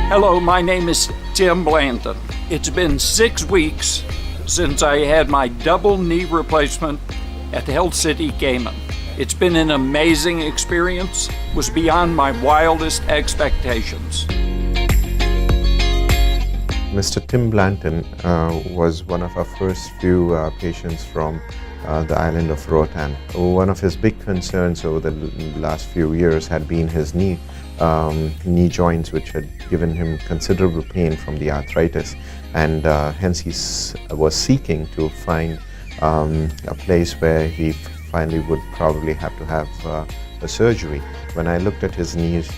Hello, my name is Tim Blanton. It's been 6 weeks since I had my double knee replacement at HEALTH City Cayman. It's been an amazing experience, was beyond my wildest expectations. Mr. Tim Blanton was one of our first few patients from the island of Roatan. One of his big concerns over the last few years had been his knee joints, which had given him considerable pain from the arthritis, and hence he was seeking to find a place where he finally would probably have to have a surgery. When I looked at his knees,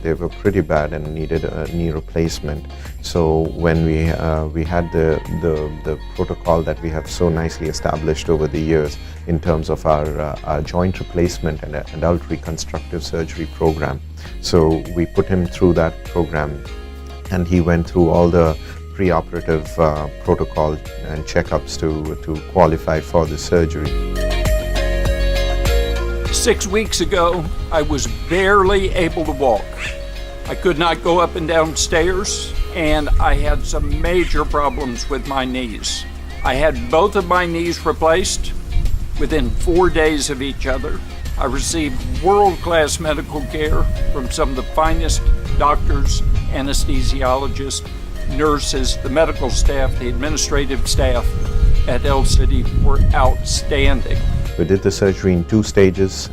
they were pretty bad and needed a knee replacement. So when we had the protocol that we have so nicely established over the years in terms of our joint replacement and adult reconstructive surgery program. So we put him through that program, and he went through all the preoperative protocol and checkups to qualify for the surgery. 6 weeks ago, I was barely able to walk. I could not go up and down stairs, and I had some major problems with my knees. I had both of my knees replaced within 4 days of each other. I received world-class medical care from some of the finest doctors, anesthesiologists, nurses, the medical staff, the administrative staff at HEALTH City were outstanding. We did the surgery in 2 stages.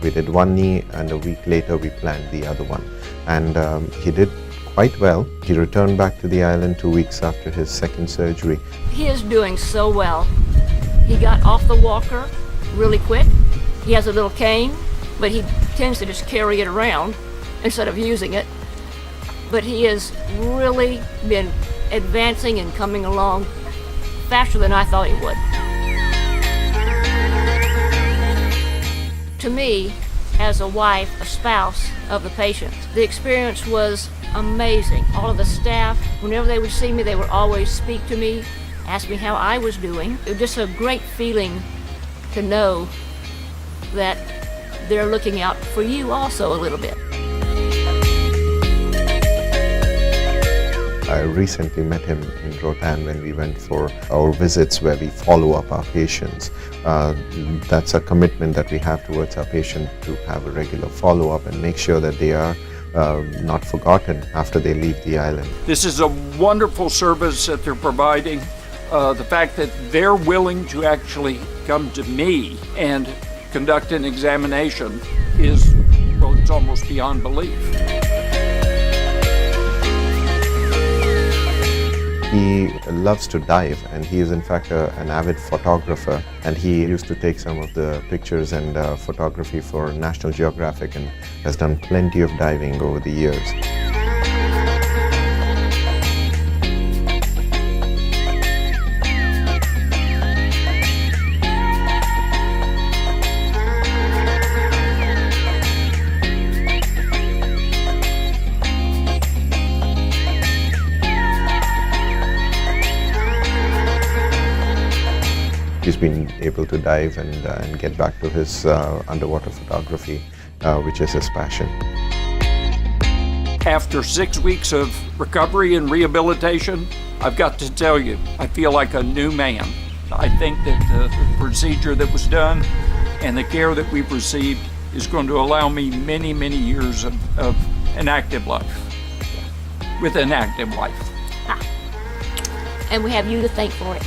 We did one knee, and a week later we planned the other one. And he did quite well. He returned back to the island 2 weeks after his second surgery. He is doing so well. He got off the walker really quick. He has a little cane, but he tends to just carry it around instead of using it. But he has really been advancing and coming along faster than I thought he would. To me, as a wife, a spouse of the patient, the experience was amazing. All of the staff, whenever they would see me, they would always speak to me, ask me how I was doing. It was just a great feeling to know that they're looking out for you also a little bit. I recently met him in Roatan when we went for our visits where we follow up our patients. That's a commitment that we have towards our patient, to have a regular follow-up and make sure that they are not forgotten after they leave the island. This is a wonderful service that they're providing. The fact that they're willing to actually come to me and conduct an examination is, well, it's almost beyond belief. He loves to dive, and he is in fact an avid photographer, and he used to take some of the pictures and photography for National Geographic, and has done plenty of diving over the years. He's been able to dive and get back to his underwater photography, which is his passion. After 6 weeks of recovery and rehabilitation, I've got to tell you, I feel like a new man. I think that the procedure that was done and the care that we've received is going to allow me many, many years of an active life, with an active life. And we have you to thank for it.